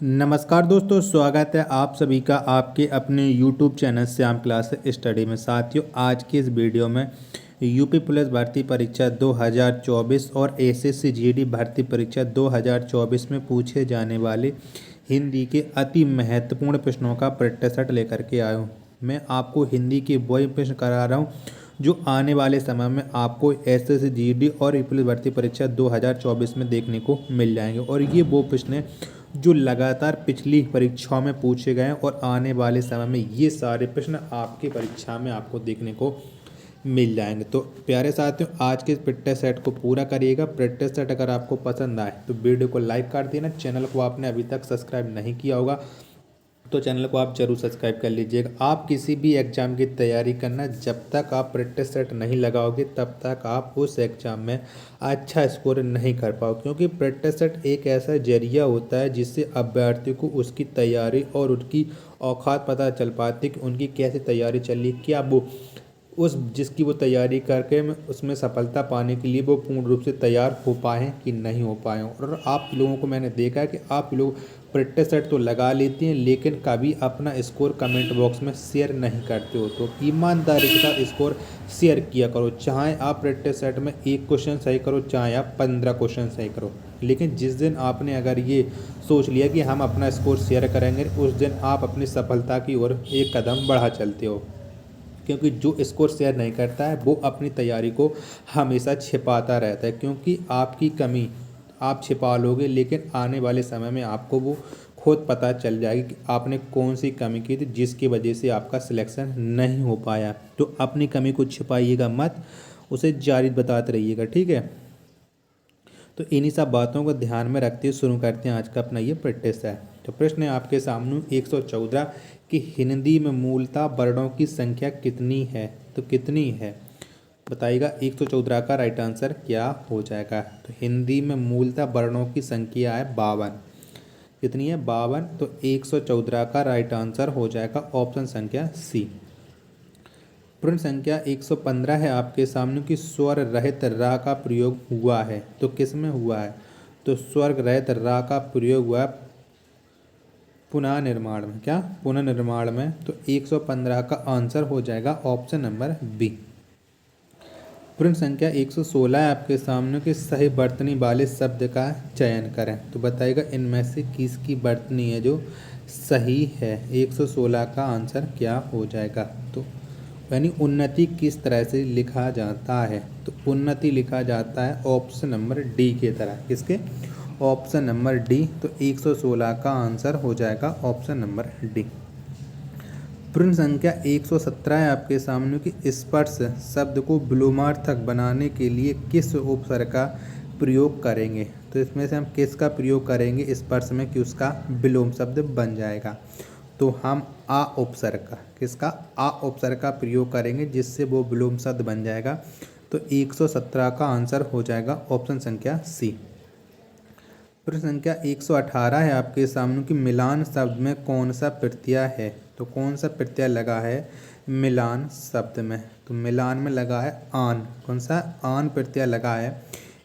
नमस्कार दोस्तों, स्वागत है आप सभी का आपके अपने YouTube channel Shyam class study में। साथियों, आज की इस वीडियो में यूपी पुलिस भर्ती परीक्षा 2024 और एसएससी जीडी भर्ती परीक्षा 2024 में पूछे जाने वाले हिंदी के अति महत्वपूर्ण प्रश्नों का प्रैक्टिस सेट लेकर के आया हूँ। मैं आपको हिंदी के वही प्रश्न करा रहा हूँ जो आने वाले समय में आपको एसएससी जीडी और यूपी पुलिस भर्ती परीक्षा 2024 में देखने को मिल जाएंगे। और ये वो प्रश्न हैं जो लगातार पिछली परीक्षाओं में पूछे गए हैं और आने वाले समय में ये सारे प्रश्न आपकी परीक्षा में आपको देखने को मिल जाएंगे। तो प्यारे साथियों, आज के इस प्रैक्टिस सेट को पूरा करिएगा। प्रैक्टिस सेट अगर आपको पसंद आए तो वीडियो को लाइक कर देना। चैनल को आपने अभी तक सब्सक्राइब नहीं किया होगा तो चैनल को आप जरूर सब्सक्राइब कर लीजिएगा। आप किसी भी एग्ज़ाम की तैयारी करना, जब तक आप प्रैक्टिस सेट नहीं लगाओगे तब तक आप उस एग्ज़ाम में अच्छा स्कोर नहीं कर पाओ, क्योंकि प्रैक्टिस सेट एक ऐसा जरिया होता है जिससे अभ्यर्थी को उसकी तैयारी और उनकी औकात पता चल पाती है कि उनकी कैसी तैयारी चल रही है, क्या वो उस जिसकी वो तैयारी करके उसमें सफलता पाने के लिए वो पूर्ण रूप से तैयार हो पाए कि नहीं हो पाए। और आप लोगों को मैंने देखा है कि आप लोग प्रैक्टिस सेट तो लगा लेते हैं लेकिन कभी अपना स्कोर कमेंट बॉक्स में शेयर नहीं करते हो। तो ईमानदारी के साथ स्कोर शेयर किया करो, चाहे आप प्रैक्टिस सेट में एक क्वेश्चन सही करो चाहे आप 15 क्वेश्चन सही करो। लेकिन जिस दिन आपने अगर ये सोच लिया कि हम अपना स्कोर शेयर करेंगे, उस दिन आप अपनी सफलता की ओर एक कदम बढ़ा चलते हो, क्योंकि जो स्कोर शेयर नहीं करता है वो अपनी तैयारी को हमेशा छिपाता रहता है। क्योंकि आपकी कमी आप छिपा लोगे लेकिन आने वाले समय में आपको वो खुद पता चल जाएगी कि आपने कौन सी कमी की थी जिसकी वजह से आपका सिलेक्शन नहीं हो पाया। तो अपनी कमी को छिपाइएगा मत, उसे जारी बताते रहिएगा, ठीक है। तो इन्हीं सब बातों को ध्यान में रखते हुए शुरू करते हैं आज का अपना ये प्रैक्टिस है। तो प्रश्न है आपके सामने 114 कि हिंदी में मूलतः वर्णों की संख्या कितनी है। तो कितनी है बताइएगा। 114 का राइट आंसर क्या हो जाएगा। तो हिंदी में मूलतः वर्णों की संख्या है 52। कितनी है? 52। तो 114 का राइट आंसर हो जाएगा ऑप्शन संख्या सी। प्रश्न संख्या 115 है आपके सामने कि स्वर रहित रा का प्रयोग हुआ है। तो किस में हुआ है? तो स्वर रहित रा का प्रयोग हुआ पुनः निर्माण में। क्या? पुनः निर्माण में। तो 115 का आंसर हो जाएगा ऑप्शन नंबर बी। प्रश्न संख्या 116 है आपके सामने कि सही वर्तनी वाले शब्द का चयन करें। तो बताइएगा इनमें से किसकी वर्तनी है जो सही है। 116 का आंसर क्या हो जाएगा। तो यानी उन्नति किस तरह से लिखा जाता है। तो उन्नति लिखा जाता है ऑप्शन नंबर डी के तरह। किसके? Option number D. तो 116 का आंसर हो जाएगा ऑप्शन नंबर डी। प्रश्न संख्या 117 है आपके सामने कि स्पर्श शब्द को विलोमार्थक बनाने के लिए किस उपसर्ग का प्रयोग करेंगे। तो इसमें से हम किसका प्रयोग करेंगे स्पर्श में कि उसका विलोम शब्द बन जाएगा। तो हम आ उपसर्ग का, किसका? आ उपसर्ग का प्रयोग करेंगे जिससे वो विलोम शब्द बन जाएगा। तो 117 का आंसर हो जाएगा ऑप्शन संख्या सी। प्रश्न संख्या 118 है आपके सामने कि मिलान शब्द में कौन सा प्रत्यय है। तो कौन सा प्रत्यय लगा है मिलान शब्द में। तो मिलान में लगा है आन। कौन सा? आन प्रत्यय लगा है।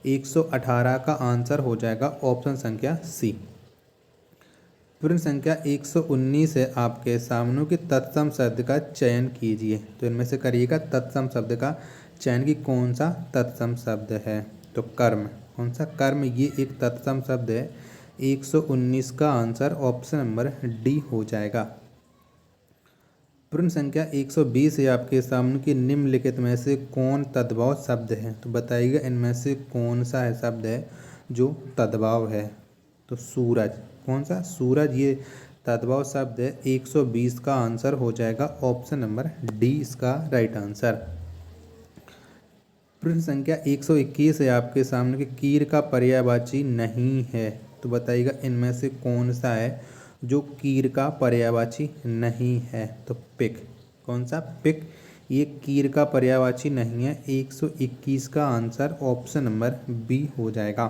118 का आंसर हो जाएगा ऑप्शन संख्या सी। प्रश्न संख्या 119 है आपके सामने कि तत्सम शब्द का चयन कीजिए। तो इनमें से करिएगा तत्सम शब्द का चयन की कौन सा तत्सम शब्द है। तो कर्म। कौन सा? कर्म। ये एक तत्सम शब्द है। 119 का आंसर ऑप्शन नंबर डी हो जाएगा। प्रश्न संख्या 120 है आपके सामने कि निम्नलिखित में से कौन तद्भव शब्द है। तो बताइएगा इनमें से कौन सा है शब्द है जो तद्भव है। तो सूरज। कौन सा? सूरज। ये तद्भव शब्द है। 120 का आंसर हो जाएगा ऑप्शन नंबर डी इसका राइट आंसर। प्रश्न संख्या 121 है आपके सामने कि कीर का पर्यायवाची नहीं है। तो बताइएगा इनमें से कौन सा है जो कीर का पर्यायवाची नहीं है। तो पिक। कौन सा? पिक। ये कीर का पर्यायवाची नहीं है। 121 का आंसर ऑप्शन नंबर बी हो जाएगा।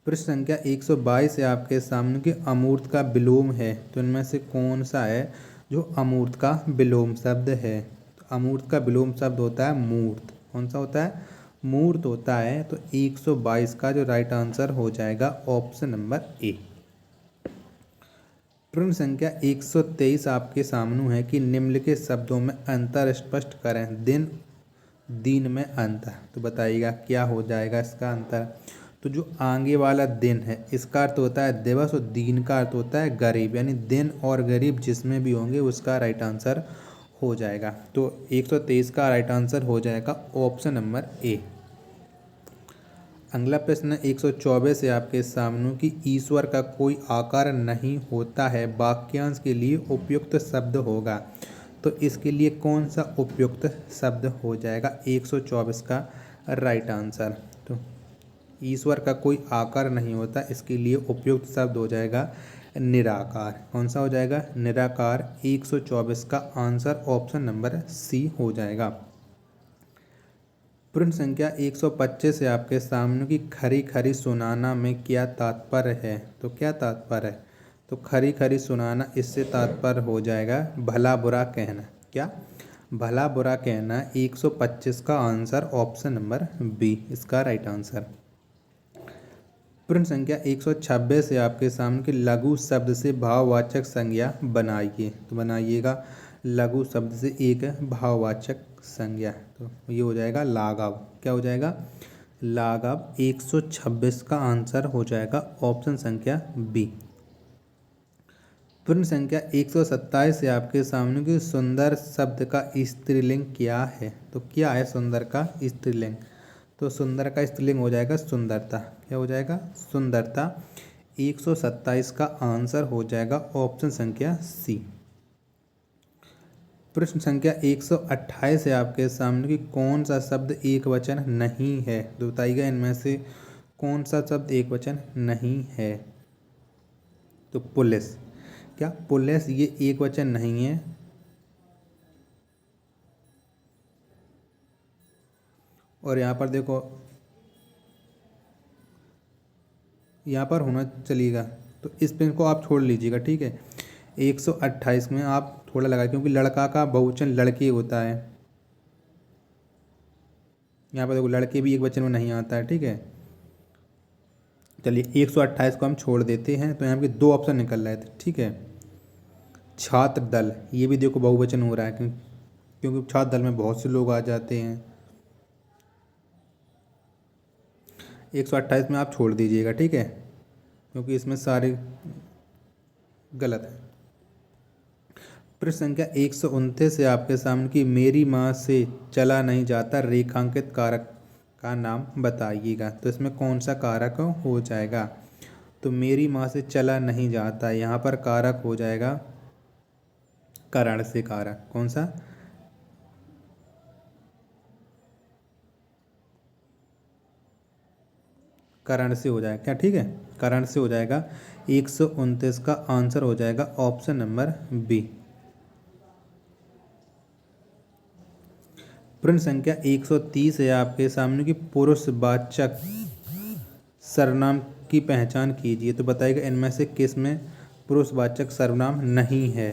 प्रश्न संख्या 122 है आपके सामने कि अमूर्त का विलोम है। तो इनमें से कौन सा है जो अमूर्त का विलोम शब्द है। तो अमूर्त का विलोम शब्द होता है मूर्त। कौन सा होता है? मूर्त होता है। तो 122 का जो राइट आंसर हो जाएगा ऑप्शन नंबर ए। प्रश्न संख्या 123 आपके सामने है कि निम्नलिखित शब्दों में अंतर स्पष्ट करें। दिन, दिन में अंतर, तो बताइएगा क्या हो जाएगा इसका अंतर। तो जो आगे वाला दिन है इसका अर्थ होता है दिवस और दीन का अर्थ होता है गरीब, यानी दिन और गरीब जिसमें भी होंगे उसका राइट आंसर हो जाएगा। तो 123 का राइट आंसर हो जाएगा ऑप्शन नंबर ए। अगला प्रश्न 124 है आपके सामने कि ईश्वर का कोई आकार नहीं होता है, वाक्यांश के लिए उपयुक्त शब्द होगा। तो इसके लिए कौन सा उपयुक्त शब्द हो जाएगा 124 का राइट आंसर। तो ईश्वर का कोई आकार नहीं होता, इसके लिए उपयुक्त शब्द हो जाएगा निराकार। कौन सा हो जाएगा? निराकार। 124 का आंसर ऑप्शन नंबर सी हो जाएगा। प्रश्न संख्या 125 है आपके सामने कि खरी खरी सुनाना में क्या तात्पर्य है। तो क्या तात्पर्य है? तो खरी खरी सुनाना इससे तात्पर्य हो जाएगा भला बुरा कहना। क्या? भला बुरा कहना। 125 का आंसर ऑप्शन नंबर बी इसका राइट आंसर। प्रश्न संख्या 126 है आपके सामने कि लघु शब्द से भाववाचक संज्ञा बनाइए। तो बनाइएगा लघु शब्द से एक भाववाचक संज्ञा। तो ये हो जाएगा लाघव। क्या हो जाएगा? लाघव। 126 का आंसर हो जाएगा ऑप्शन संख्या बी। प्रश्न संख्या 127 है आपके सामने कि सुंदर शब्द का स्त्रीलिंग क्या है। तो क्या है सुंदर का स्त्रीलिंग? तो सुंदर का स्त्रीलिंग हो जाएगा सुंदरता। क्या हो जाएगा? सुंदरता। 127 का आंसर हो जाएगा ऑप्शन संख्या सी। प्रश्न संख्या 128 है आपके सामने कि कौन सा शब्द एक वचन नहीं है। तो बताइएगा इनमें से कौन सा शब्द एक वचन नहीं है। तो पुलिस। क्या? पुलिस ये एक वचन नहीं है। और यहाँ पर देखो, यहाँ पर होना चलेगा, तो इस पेन को आप छोड़ लीजिएगा, ठीक है। 128 में आप थोड़ा लगाए क्योंकि लड़का का बहुवचन लड़के होता है। यहाँ पर देखो लड़के भी एक वचन में नहीं आता है, ठीक है। चलिए 128 को हम छोड़ देते हैं। तो यहाँ पे दो ऑप्शन निकल रहे थे, ठीक है। छात्र दल, ये भी देखो बहुवचन हो रहा है क्योंकि छात्र दल में बहुत से लोग आ जाते हैं। 128 में आप छोड़ दीजिएगा, ठीक है, क्योंकि इसमें सारे गलत है। प्रश्न संख्या 129 है आपके सामने कि मेरी माँ से चला नहीं जाता, रेखांकित कारक का नाम बताइएगा। तो इसमें कौन सा कारक हो जाएगा। तो मेरी माँ से चला नहीं जाता, यहाँ पर कारक हो जाएगा करण से कारक। कौन सा? करण से हो जाएगा। क्या? ठीक है, करण से हो जाएगा। 129 का आंसर हो जाएगा ऑप्शन नंबर बी। प्रश्न संख्या 130 है आपके सामने कि पुरुषवाचक सर्वनाम की पहचान कीजिए। तो बताइएगा इनमें से किस में पुरुषवाचक सर्वनाम नहीं है।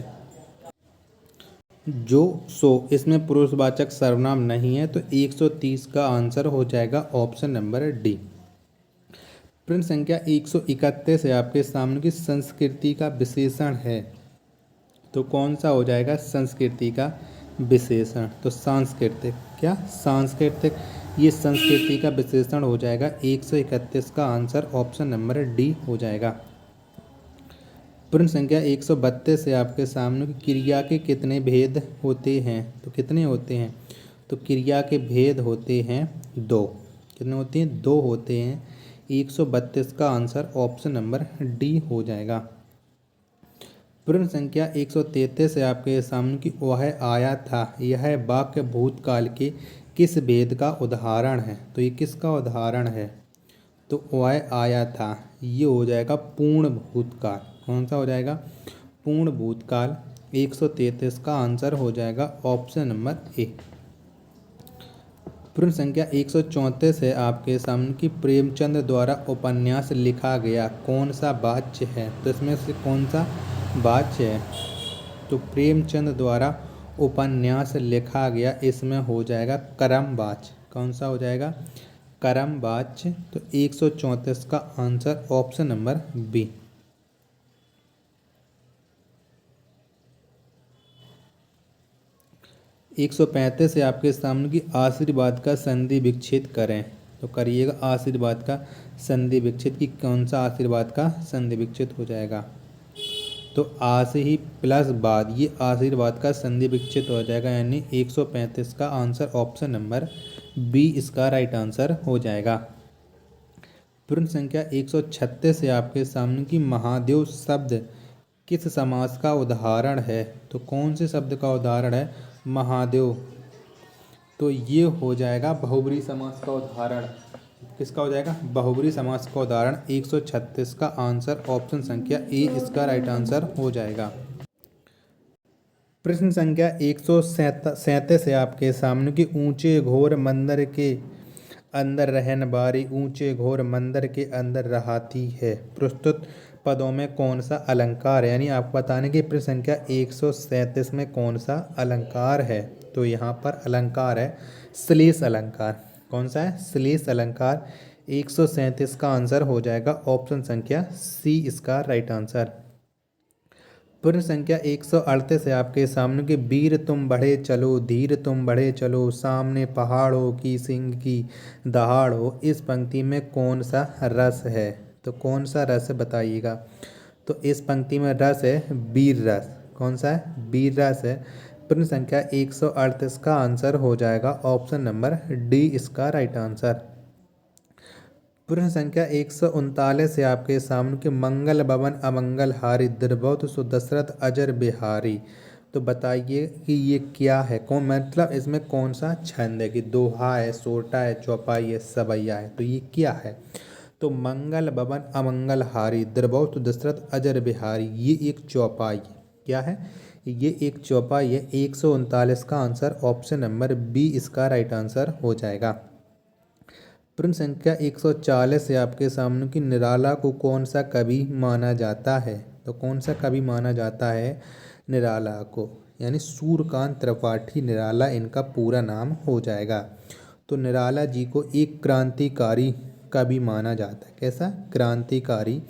जो सो इसमें पुरुषवाचक सर्वनाम नहीं है, तो 130 का आंसर हो जाएगा ऑप्शन नंबर डी। प्रश्न संख्या 131 है आपके सामने की संस्कृति का विशेषण है। तो कौन सा हो जाएगा संस्कृति का विशेषण। तो सांस्कृतिक। क्या? सांस्कृतिक, ये संस्कृति का विशेषण हो जाएगा। 131 का आंसर ऑप्शन नंबर डी हो जाएगा। प्रश्न संख्या 132 है आपके सामने कि क्रिया के कितने भेद होते हैं। तो कितने होते हैं? तो क्रिया के भेद होते हैं दो। कितने होते हैं? दो होते हैं। 132 का आंसर ऑप्शन नंबर डी हो जाएगा। प्रश्न संख्या 133 है आपके सामने कि वह आया था, यह वाक्य भूतकाल के किस भेद का उदाहरण है। तो ये किसका उदाहरण है? तो वह आया था, ये हो जाएगा पूर्ण भूतकाल। कौन सा हो जाएगा? पूर्ण भूतकाल। 133 का आंसर हो जाएगा ऑप्शन नंबर ए। प्रश्न संख्या 134 है आपके सामने कि प्रेमचंद द्वारा उपन्यास लिखा गया कौन सा वाच्य है। तो इसमें से कौन सा वाच्य है? तो प्रेमचंद द्वारा उपन्यास लिखा गया, इसमें हो जाएगा कर्मवाच्य। कौन सा हो जाएगा? कर्मवाच्य। तो 134 का आंसर ऑप्शन नंबर बी। 135 है आपके सामने कि आशीर्वाद का संधि विच्छेद करें। तो करिएगा आशीर्वाद का संधि विच्छेद कि कौन सा आशीर्वाद का संधि विच्छेद हो जाएगा। तो आ से ही प्लस बाद, ये आशीर्वाद का संधि विच्छेद हो जाएगा, यानी 135 का आंसर ऑप्शन नंबर बी इसका राइट आंसर हो जाएगा। प्रश्न संख्या 136 है आपके सामने कि महादेव शब्द किस समास का उदाहरण है। तो कौन से शब्द का उदाहरण है महादेव। तो ये हो जाएगा बहुब्री समास का उदाहरण। किसका हो जाएगा, बहुब्री समास का उदाहरण। 136 का आंसर ऑप्शन संख्या ए इसका राइट आंसर हो जाएगा। प्रश्न संख्या 137 है आपके सामने कि ऊंचे घोर मंदिर के अंदर रहन बारी ऊंचे घोर मंदिर के अंदर रहाती है। प्रस्तुत पदों में कौन सा अलंकार है, यानी आपको बताने की प्रश्न संख्या 137 में कौन सा अलंकार है। तो यहाँ पर अलंकार है श्लेष अलंकार। कौन सा है, श्लेष अलंकार। 137 का आंसर हो जाएगा ऑप्शन संख्या सी इसका राइट आंसर। प्रश्न संख्या 138 है आपके सामने कि वीर तुम बढ़े चलो धीर तुम बढ़े चलो सामने पहाड़ों की सिंह की दहाड़ हो। इस पंक्ति में कौन सा रस है। तो कौन सा रस बताइएगा। तो इस पंक्ति में रस है वीर रस। कौन सा है, वीर रस है। प्रश्न संख्या 138 का आंसर हो जाएगा ऑप्शन नंबर डी इसका राइट आंसर। प्रश्न संख्या 139 है आपके सामने कि मंगल भवन अमंगल हारी द्रबहुत सुदशरथ अजर बिहारी। तो बताइए कि ये क्या है, कौन मतलब इसमें कौन सा छंद है, कि दोहा है, सोटा है, चौपाई है, सवैया है। तो ये क्या है। तो मंगल भवन अमंगल हारी द्रबहुत दशरथ अजर बिहारी, ये एक चौपाई क्या है, ये एक चौपाई है। 139 का आंसर ऑप्शन नंबर बी इसका राइट आंसर हो जाएगा। प्रश्न संख्या 140 है आपके सामने कि निराला को कौन सा कवि माना जाता है। तो कौन सा कवि माना जाता है निराला को, यानी सूर्यकांत त्रिपाठी निराला इनका पूरा नाम हो जाएगा। तो निराला जी को एक क्रांतिकारी कवि माना जाता है। कैसा, क्रांतिकारी।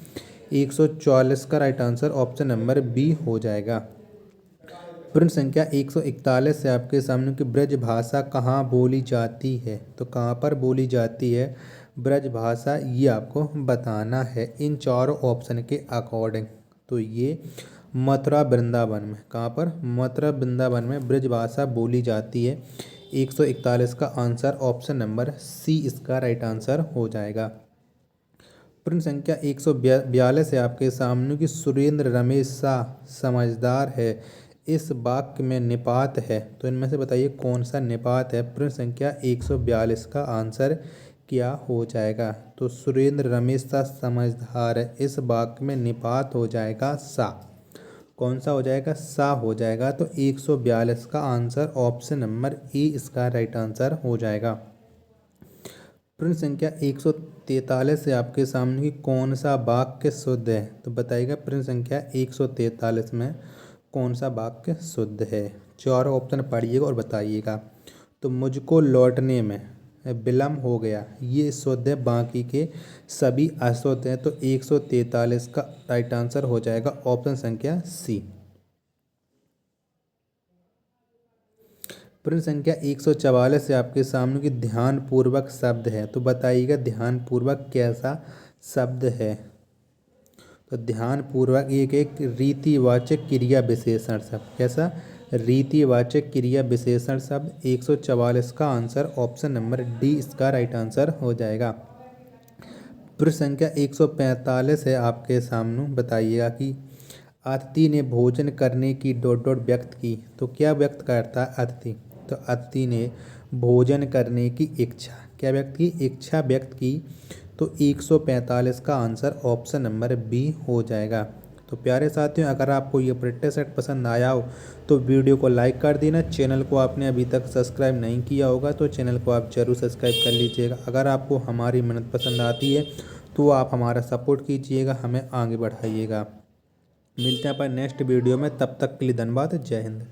144 का right answer option number B हो जाएगा। प्रश्न संख्या 141 से आपके सामने कि ब्रज भाषा कहाँ बोली जाती है। तो कहाँ पर बोली जाती है ब्रज भाषा, ये आपको बताना है इन चारों ऑप्शन के अकॉर्डिंग। तो ये मथुरा वृंदावन में, कहाँ पर, मथुरा वृंदावन में ब्रज भाषा बोली जाती है। 141 का आंसर ऑप्शन नंबर सी इसका राइट आंसर हो जाएगा। प्रश्न संख्या 142 है आपके सामने कि सुरेंद्र रमेश शाह समझदार है इस वाक्य में निपात है। तो इनमें से बताइए कौन सा निपात है। प्रश्न संख्या 142 का आंसर क्या हो जाएगा। तो सुरेंद्र रमेश शाह समझदार है, इस वाक्य में निपात हो जाएगा सा। कौन सा हो जाएगा, सा हो जाएगा। तो 142 का आंसर ऑप्शन नंबर ए इसका राइट आंसर हो जाएगा। प्रश्न संख्या 143 से आपके सामने कि कौन सा वाक्य शुद्ध है। तो बताइएगा प्रश्न संख्या 143 में कौन सा वाक्य शुद्ध है। चारों ऑप्शन पढ़िएगा और बताइएगा। तो मुझको लौटने में विलम्ब हो गया, ये शुद्ध है, बाकी के सभी अशुद्ध हैं। तो 143 का राइट आंसर हो जाएगा ऑप्शन संख्या सी। प्रश्न संख्या 144 से आपके सामने की ध्यानपूर्वक शब्द है। तो बताइएगा ध्यानपूर्वक कैसा शब्द है। तो ध्यानपूर्वक एक रीतिवाचक क्रिया विशेषण शब्द। कैसा, रीतिवाचक क्रिया विशेषण शब्द। 144 का आंसर ऑप्शन नंबर डी इसका राइट आंसर हो जाएगा। प्रश्न संख्या 145 है आपके सामने, बताइएगा कि अतिथि ने भोजन करने की डॉट व्यक्त की। तो क्या व्यक्त करता है अतिथि। तो अतिथि ने भोजन करने की इच्छा क्या व्यक्त की, इच्छा व्यक्त की। तो 145 का आंसर ऑप्शन नंबर बी हो जाएगा। तो प्यारे साथियों, अगर आपको ये प्रैक्टिस सेट पसंद आया हो तो वीडियो को लाइक कर देना। चैनल को आपने अभी तक सब्सक्राइब नहीं किया होगा तो चैनल को आप जरूर सब्सक्राइब कर लीजिएगा। अगर आपको हमारी मेहनत पसंद आती है तो आप हमारा सपोर्ट कीजिएगा, हमें आगे बढ़ाइएगा। मिलते हैं अपन नेक्स्ट वीडियो में, तब तक के लिए धन्यवाद। जय हिंद।